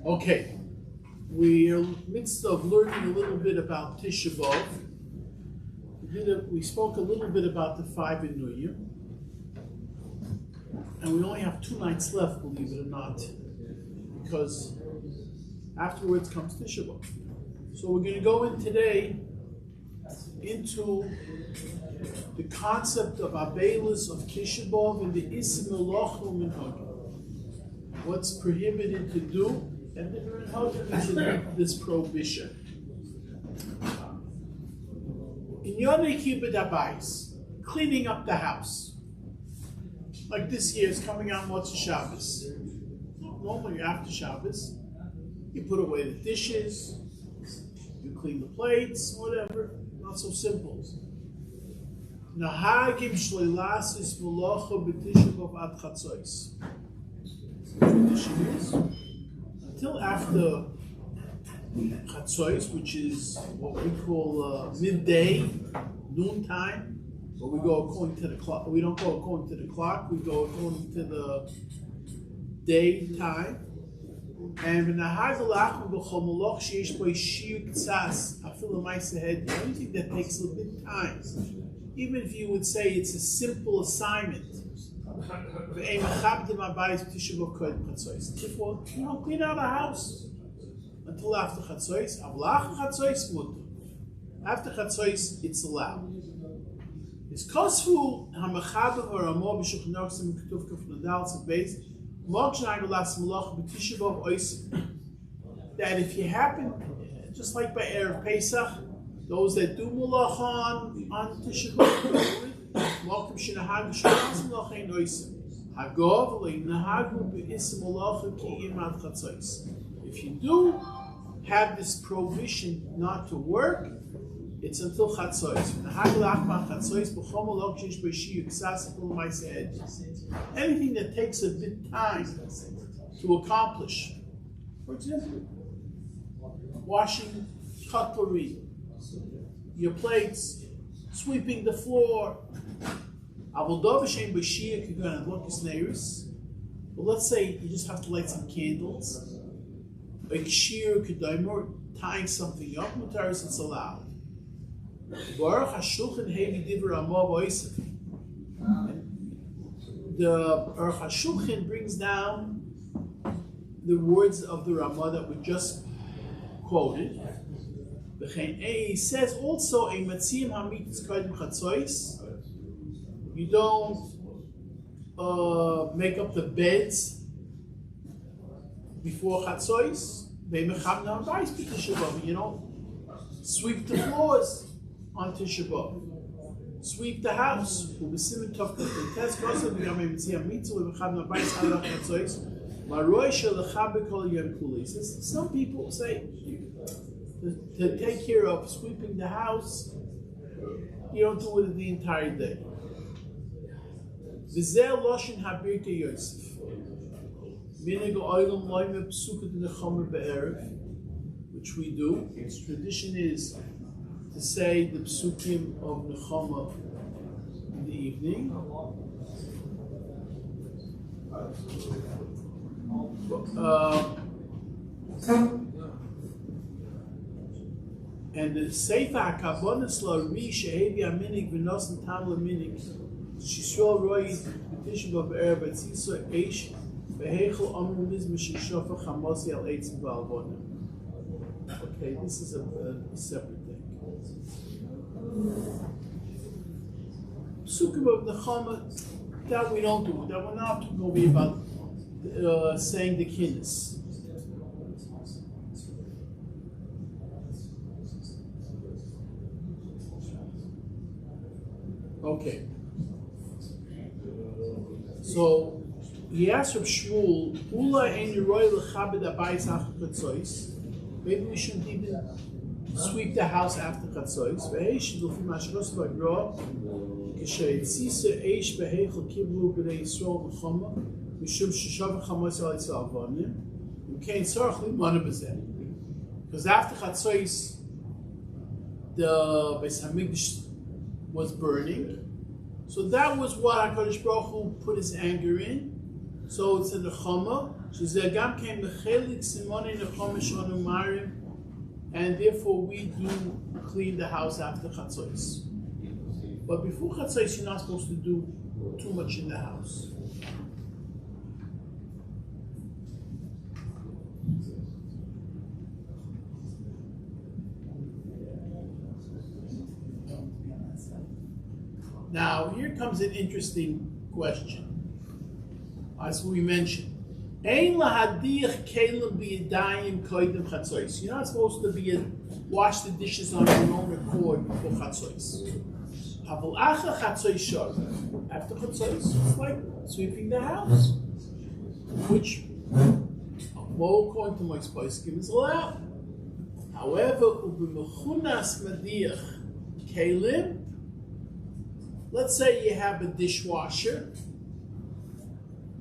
Okay, we are in the midst of learning a little bit about Tisha B'Av. We spoke a little bit about the 5 Inuim, and we only have 2 nights left, believe it or not, because afterwards comes Tisha B'Av. So we're going to go in today into the concept of Abelis of Tisha B'Av and the Isim Elochel Minhagim. What's prohibited to do, and the Minhagim is this prohibition. In Yonei Kibbutz Abayis, cleaning up the house. Like this year is coming on Motzei Shabbos. Normally after Shabbos, you put away the dishes, you clean the plates, whatever. Not so simple. Nahagim shleilasis melacha b'tisha b'av ad chatzos. Tradition is until after chatzos, which is what we call midday, noontime, but we go according to the clock. We don't go according to the clock. We go according to the daytime. And anything that takes a little bit of time, even if you would say it's a simple assignment, therefore, clean out a house until after Chatzos. After Chatzos, it's allowed. It's kosvu hamachaber or amor b'shuch noxim k'tuv k'f nadal tzavbeis. That if you happen, just like by Erev Pesach, those that do Malach on Tisha B'Av, if you do have this prohibition not to work, it's until Chatzos. Anything that takes a bit of time to accomplish. For example, washing cutlery, your plates, sweeping the floor. But let's say you just have to light some candles. Tying something up, it's allowed. The Aruch HaShulchan brings down the words of the Ramah that we just quoted. He says also, you don't make up the beds before Chatzos. You don't sweep the floors on Tisha B'Av. Sweep the house. Some people say to take care of sweeping the house, you don't do it the entire day. Which we do. Its tradition is to say the psukim of Nechama in the evening. And the Sefer HaKavonos LaRi Shehevi HaMinig V'Nosen Tam LaMinig Shisrael Roi B'Tisha B'Av Erev Etzisa Eish V'Heichel Amru Mizmah Sheshofach Hamosi Al Eitzim V'Alvonim. Okay, this is a separate thing. Psukim of Nechama, that we don't do. That we're not going to be about saying the kinnis. Okay. So he asked Reb Shmuel, "Ula ein roy lechabed abayis after Chatzos." Maybe we shouldn't even sweep the house after Chatzos. Ve'eish l'fi mashros v'agra k'she'etzisa eish beheichel kibru b'nei Yisrael v'chama mishum sheshavach chamos al Yisrael avanim v'kein tzarach limana b'zeh. Because after Chatzos, the Beis Hamikdash was burning, So that was what HaKadosh Baruch Hu put his anger in. So it's in the Chama. Shezegam came the Chelik Simone Nechama Shonu Marim, and therefore we do clean the house after Chatzos. But before Chatzos, you're not supposed to do too much in the house. Now, here comes an interesting question. As we mentioned, you're not supposed to wash the dishes on your own accord before Chatzos. After Chatzos, it's like sweeping the house, which, well, according to my poskim, is allowed. However, let's say you have a dishwasher.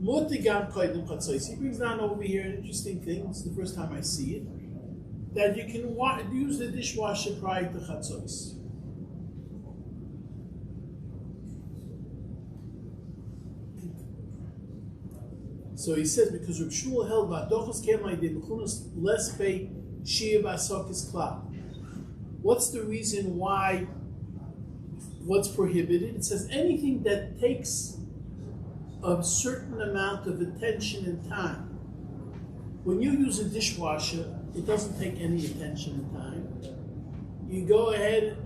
He brings down over here an interesting thing. It's the first time I see it. That you can use the dishwasher prior to Chatzos. So he says, because Reb Shmuel held Vadochos Kemai de B'chunas less pay Shia V'asokis Klal. What's the reason why? What's prohibited? It says anything that takes a certain amount of attention and time. When you use a dishwasher, it doesn't take any attention and time. You go ahead,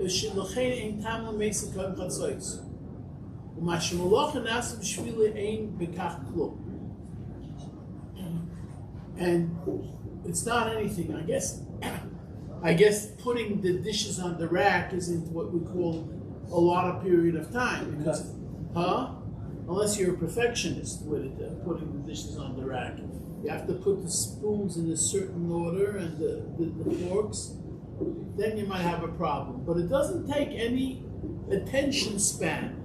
and it's not anything. I guess putting the dishes on the rack isn't what we call a lot of period of time, because, unless you're a perfectionist with it, putting the dishes on the rack. You have to put the spoons in a certain order and the forks, then you might have a problem. But it doesn't take any attention span.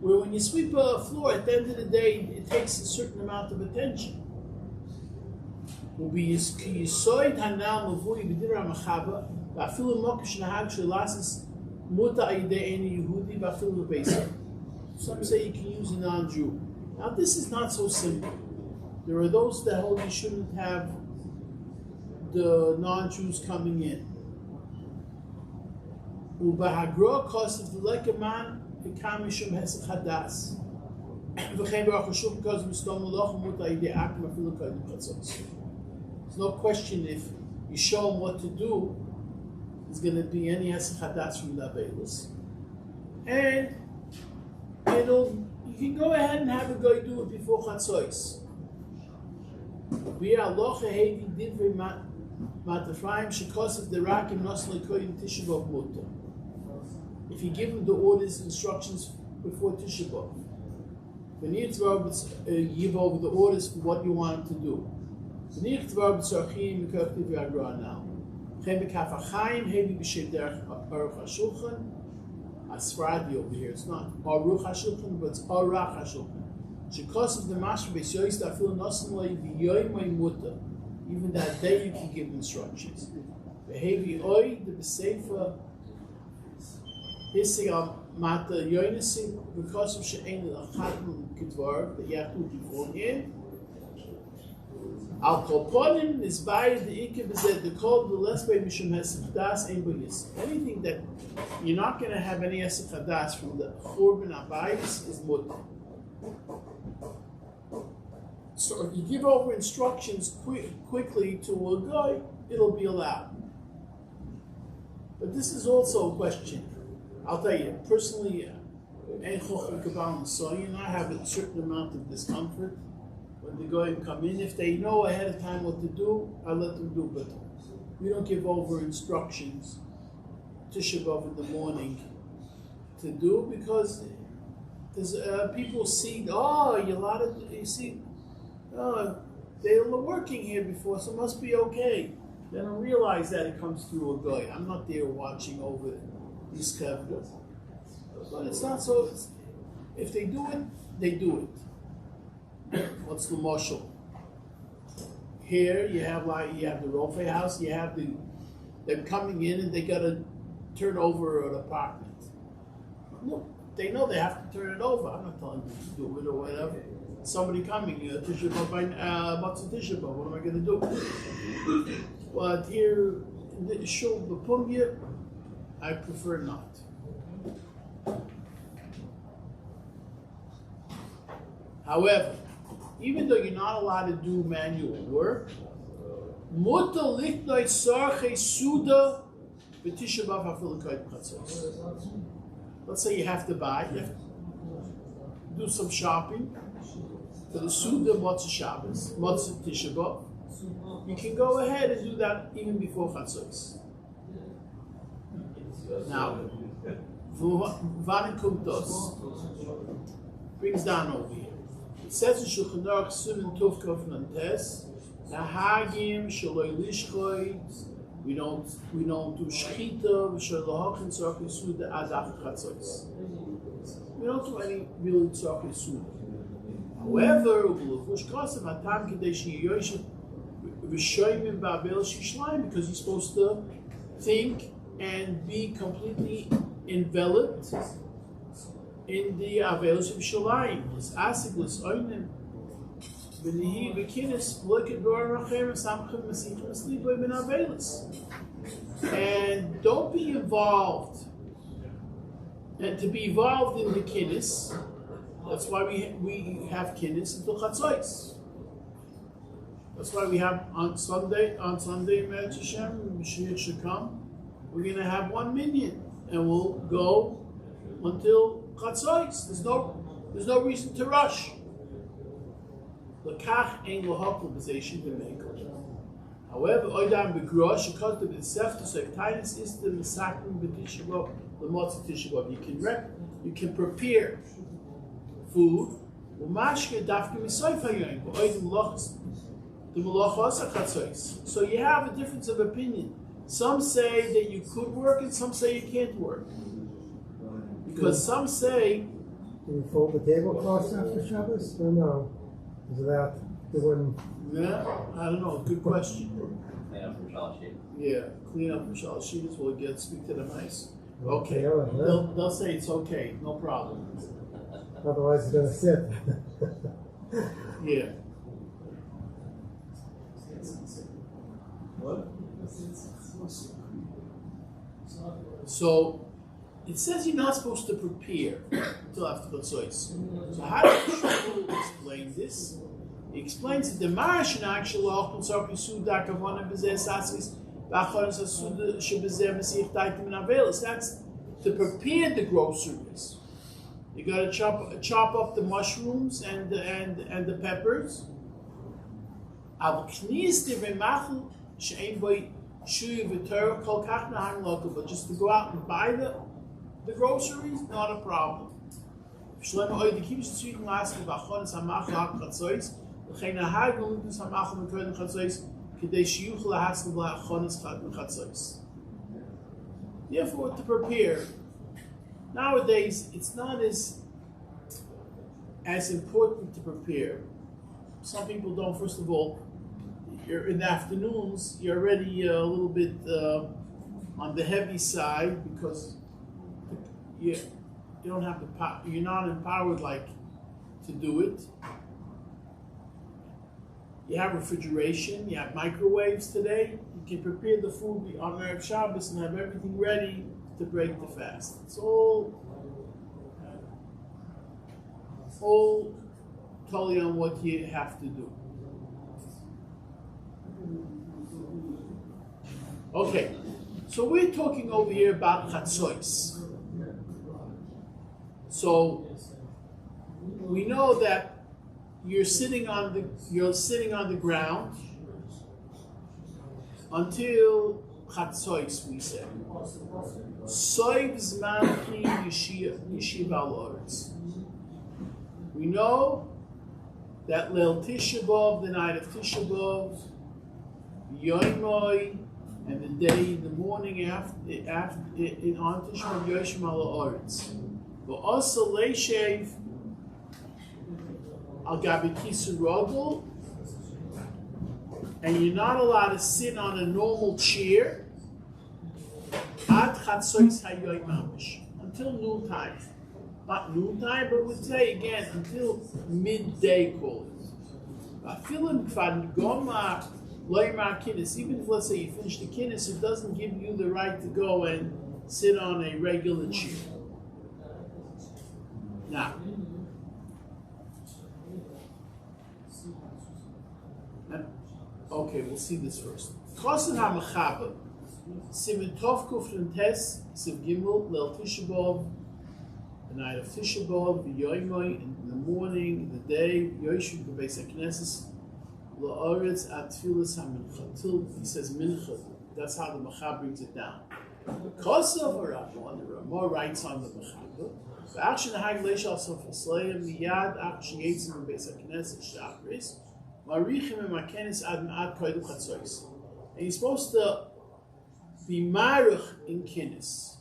Where when you sweep a floor, at the end of the day, it takes a certain amount of attention. Some say you can use a non-Jew. Now this is not so simple. There are those that hold you shouldn't have the non-Jews coming in. Because of the lekaman, it can mishum hesed chadas. There's no question if you show them what to do, there's going to be any hesed chadas from the Avelis. And you can go ahead and have a guy do it before Chatzos. If you give him the orders, instructions before Tisha B'Av, give over the orders for what you want him to do. Asfaradi over here. It's not Aruch HaShulchan, but it's Arach HaShulchan. Because of the Mashma Beis Yois, I feel nothing muta. Even that day you can give instructions. Behavi Oi, the Besefa, Hissing al Mata Yoinisim, because of She'en al Chatm Kedvar, that you have to do beforehand. Al Kolponim is by the Ikeb is that the call the less by Mishum Hesed Chadas Ein Bayis. Anything that you're not going to have any Hesed Chadas from the Churban Abayis is Mutter. So if you give over instructions quickly to a guy, it'll be allowed. But this is also a question. I'll tell you, personally, I have a certain amount of discomfort when the guy come in. If they know ahead of time what to do, I let them do. But we don't give over instructions Tisha B'Av in the morning to do, because there's people see, they were working here before, so it must be okay. They don't realize that it comes through a guy. I'm not there watching over these kavras. But it's not so. If they do it, they do it. What's the marshal? Here you have the Rofe house. You have them coming in and they got to turn over an apartment. No, they know they have to turn it over. I'm not telling them to do it or whatever. Somebody coming, Tisha B'Av, Matzah Tisha B'Av, what am I going to do? But here, in the Shul B'Pumya, I prefer not. However, even though you're not allowed to do manual work, mutar litnoi sarchei suda b'tisha b'av hafilu k'ayim chatzos. Let's say you have to do some shopping for the suda matzah Shabbos, matzah Tisha B'av. You can go ahead and do that even before chatzos. Now, Vanin Kumtos brings down over here. It says in Shulchan Aruch Siman Tov Kaf Nantes, Nahagim Shaloi Lishchoi. We don't do shchita. V'shalahachin tzarchei suda adach chatzos. We don't do any really tzarchei suda. However, u'levush kasim atam kedei sheyoshim v'shoyim ba'abel shishlayim, because you're supposed to think and be completely enveloped in the Avelos of Shalayim. It's Asiglis Oinim. V'nihi v'kinis look Dor Rachem Samchem Mesichim Esliboy Min Avelos. And don't be involved. And to be involved in the kinis, that's why we have kinis until Chatzos. That's why we have on Sunday, Me'et Hashem, Mashiach should come. We're going to have 1 minyan, and we'll go until Chatzos. There's no reason to rush. L'kach ein l'hakol b'zei b'meikol. However, oidam b'grosh because the b'sef to say tinus is the misakim b'tisha b'av l'matzah tisha b'av. You can prepare food. U'mashke dafke misoyf hayoyim b'oidim lochos the malachos chatzos. So you have a difference of opinion. Some say that you could work, and some say you can't work. Because some say... Do you fold the tablecloths after Shabbos, or no? Is that doing... Yeah, I don't know. Good question. Clean up for Shalash. Yeah, clean up for Shalash. We'll speak to the mice. Okay. Yeah. They'll say it's okay. No problem. Otherwise, it's going to sit. Yeah. What? So it says you're not supposed to prepare until after Chatzos. So how does Shmuel explain this? He explains that the Marash in actual Ochel Tzarchei Suda Kavana B'zeh Sasis B'Achonis Suda Sheb'zeh Mesiach Taitim and Avelis. That's to prepare the groceries. You got to chop up the mushrooms and the peppers. But just to go out and buy the groceries, not a problem. Therefore, to prepare, nowadays it's not as important to prepare. Some people don't. First of all, you're in the afternoons, you're already a little bit on the heavy side because you don't have you're not empowered like to do it. You have refrigeration, you have microwaves today. You can prepare the food on Erev Shabbos and have everything ready to break the fast. It's all totally on what you have to do. Okay, so we're talking over here about chatzos. So we know that you're sitting on the ground until chatzos. We say soiv zman chi yishiv al oretz. We know that Leil Tisha B'Av, the night of Tisha B'Av, Yoimoi, and the day, the morning after on Tisha B'Av, Yoshim al Oretz. But also Leishev al Gabi Kisurogel, and you're not allowed to sit on a normal chair Ad Chatzois Hayoim Mamish, until noon time. not noontime, but we'd say again until midday call it. Even if let's say you finish the kinnis, it doesn't give you the right to go and sit on a regular chair. Now, okay, we'll see this first. Kosen ha-mechaba, Simen Tov Kufrin Tes, Siv Gimel, Lel Tisha B'Av, the night of Tisha B'Av, Yoimoi, in the morning, in the day, Yoishu B'Beis HaKnesses, La'oretz At Tfilas HaMincha, till he says Mincha. That's how the Mechab brings it down. Because of a Ramah, the Ramah writes on the Mechab, V'ach Shenahag Leishal Sof Yisleim, Miyad Ach Sheyetzim B'Beis HaKnesses, Shachris, Marichim and Makenis Ad Ma'at Koidu Chatzois. And you're supposed to be Maruch in Kinnis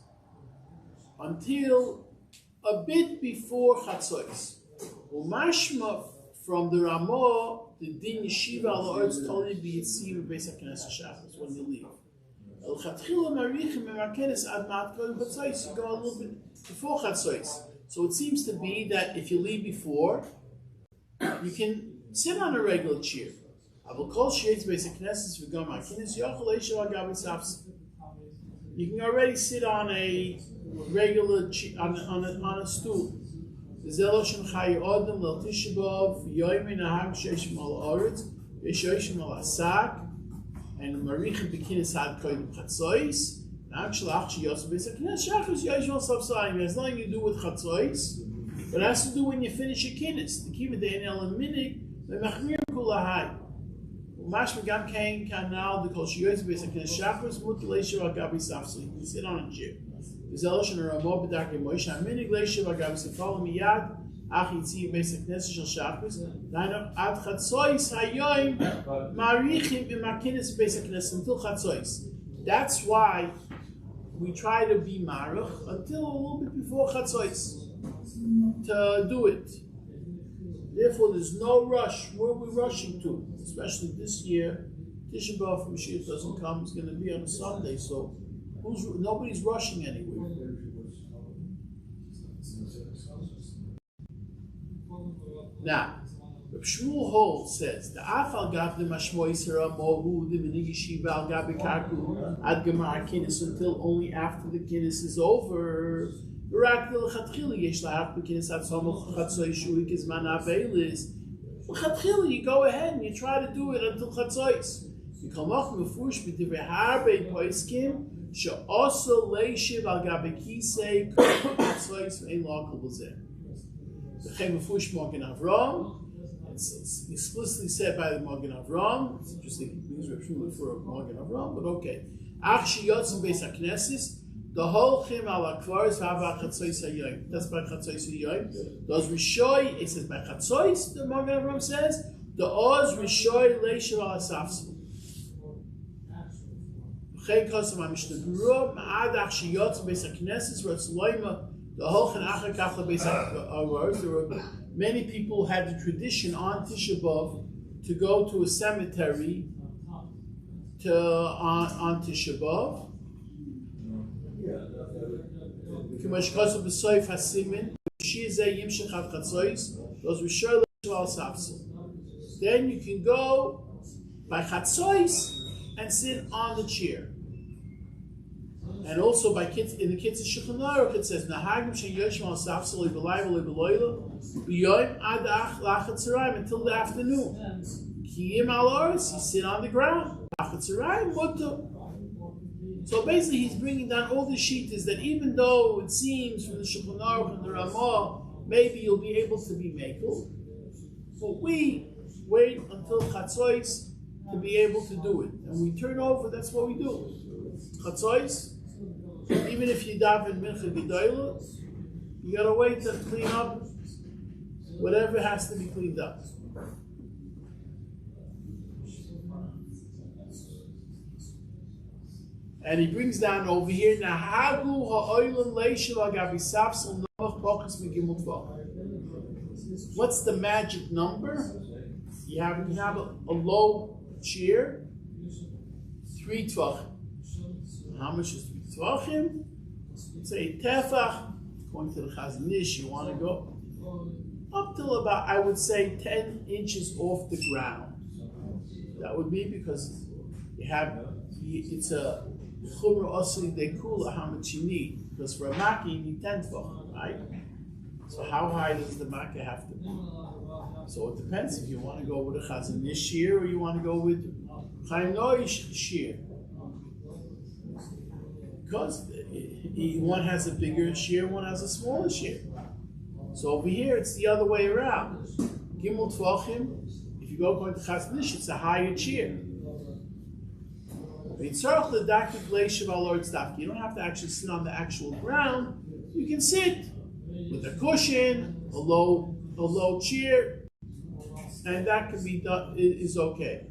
until a bit before Chatzois. Umashma from the Ramah, the Din Yeshiva al Oretz Toli B'Yitzim B'Beis HaKnesses Shachris, when you leave. El Chatchila Marichim and Makenis Ad Ma'at Koidu Chatzois. You go a little bit before Chatzois. So it seems to be that if you leave before, you can sit on a regular chair. You can already sit on a regular on a stool. And Marichin Bekinis had Kodim Chatzois. Actually, it has nothing to do with Chatzois, but it has to do when you finish your kinnis. The kiva de enel and minik. The machmir kulahai. Umash megam kain kanal the kol shiyoyz b'esakin shachos mutilation agabi safsli. You can sit on a chair. The zelosh and Ramah b'darkei Moshe aminig leishav agabi safal miyad achitzi b'esak neses shel shachos. Daino ad chatzois hayoyim marichim imakinis b'esak neses until chatzois. That's why we try to be maruch until a little bit before chatzois to do it. Therefore, there's no rush. Where are we rushing to? Especially this year, Tisha B'Av from Mashiach doesn't come. It's going to be on a Sunday, so nobody's rushing anywhere. Now, Reb Shmuel Hol says the Afal Gav the Mashmois Mohu the Minig Yeshiva Al Gabi Karku Ad Gemar Kinnis until only after the Kinnis is over. You go ahead and you try to do it until Chatzois. You come off Mefush b'divrei harbe poiskim she'oso leishiv al gabe kisei Chatzois ve'en lokal b'zeh. V'chem Mefush Magen Avram. It's explicitly said by the Magen Avram. It's interesting because Reb Shmuel for Magen Avram, but okay. Ach sheyotzim beis hakneses. The whole chim ala kvaris v'ava chatzois hayoyim. That's by chatzois hayoyim. Does rishoy? It says by chatzois. The Magen Avram says the oz rishoy leishav ala safsel. V'chei kosam ha'mishnah berurah ma'ad ach sheyotzim beis hakneses v'etz loyma the whole chim achar kach lebeis hakneses. There were many people who had the tradition on Tisha B'Av to go to a cemetery on Tisha B'Av. Then you can go by Chatzois and sit on the chair. And also by in the Kitzur Shulchan Aruch it says Nahagim sheyoshim al safsel lebelayla lebeloyla b'yoyim ad lachatzarayim until the afternoon. Kiyim al oris, you sit on the ground. Lachatzarayim mutter. So basically, he's bringing down all the shittas that even though it seems from the Shulchan Aruch and the Ramah, maybe you'll be able to be mekel, but we wait until Chatzois to be able to do it, and we turn over. That's what we do. Chatzois, even if you daven mincha gedolah, you gotta wait to clean up whatever has to be cleaned up. And he brings down over here, Nahagu ha'oilam leishav agabi safsel novach bochus megimel tvach. What's the magic number? You can have a low chair, 3 tvachim. How much is 3 tvachim? Say tefach Going to the Chazon Ish, you want to go up till about, I would say, 10 inches off the ground. That would be because it's a chumra osli de kula, how much you need. Because for a makkah you need 10 tefachim, right? So how high does the makkah have to be? So it depends if you want to go with a Chazon Ish shear or you want to go with Chaim Noish shear. Because one has a bigger shear, one has a smaller shear. So over here it's the other way around. Gimel Tvachim, if you go according to Chazon Ish, it's a higher shear. You don't have to actually sit on the actual ground. You can sit with a cushion, a low chair, and that can be done. Is okay.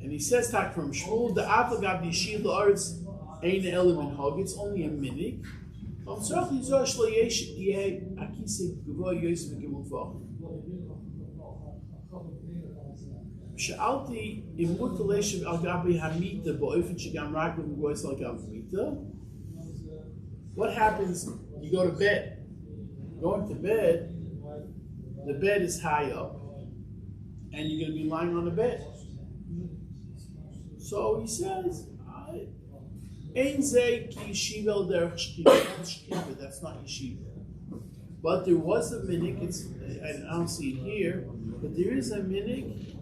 And he says, "Tak from Shmuel, the avlagav yishil la'aretz ein element hog. It's only a minute. שאלתי אם מותר לשב על גבי המיטה באופן שגם רגלו מגויס על גבי המיטה. What happens? You go to bed. Going to bed, the bed is high up, and you're going to be lying on the bed. So he says, "Ein zeh ki yeshiva al derech shkiva." That's not yeshiva. But there was a minhag. I don't see it here, but there is a minhag.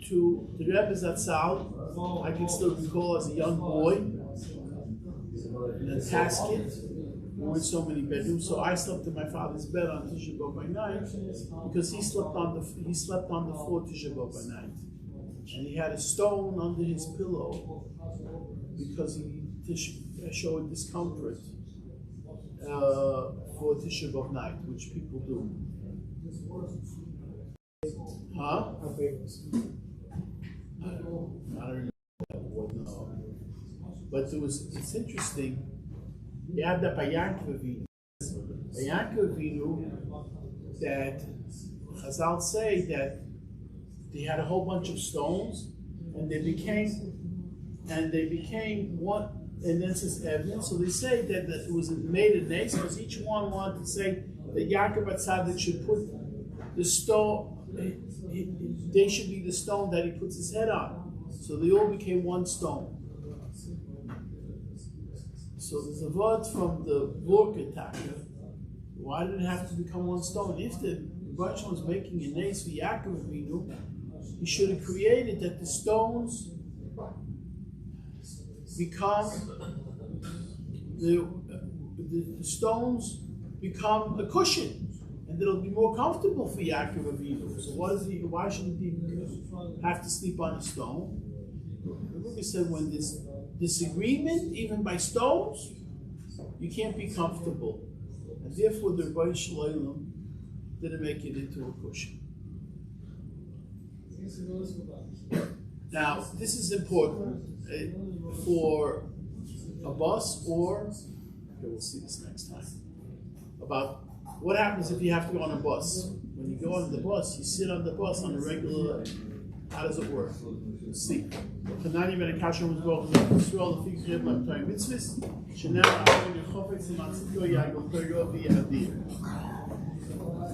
To the Rebbe Zatzal, I can still recall as a young boy in a casket. There weren't so many bedrooms, so I slept in my father's bed on Tisha B'Av by night because he slept on the floor Tisha B'Av by night, and he had a stone under his pillow because he showed discomfort for Tisha B'Av night, which people do. Huh? I don't remember that word, no. But it's interesting. You have the Yaakov Avinu. The Yaakov Avinu that Chazal say that they had a whole bunch of stones and they became one, and then says evidence. So they say that it was made a nace because each one wanted to say that Yaakov HaTzadik should put the stone. They should be the stone that he puts his head on. So they all became one stone. So there's a word from the Vorka Taka. Why did it have to become one stone? If the Rebbe was making a nace for Yaakov Avinu, he should have created that the stones become the stones become a cushion. And it'll be more comfortable for Yaakov Avinu. So why should he have to sleep on a stone? The Rebbe said when there's disagreement, even by stones, you can't be comfortable. And therefore the Rebbe Shalom didn't make it into a cushion. Now, this is important for a bus or, we'll see this next time, about what happens if you have to go on a bus? When you go on the bus, you sit on the bus on a regular. How does it work? Let's see.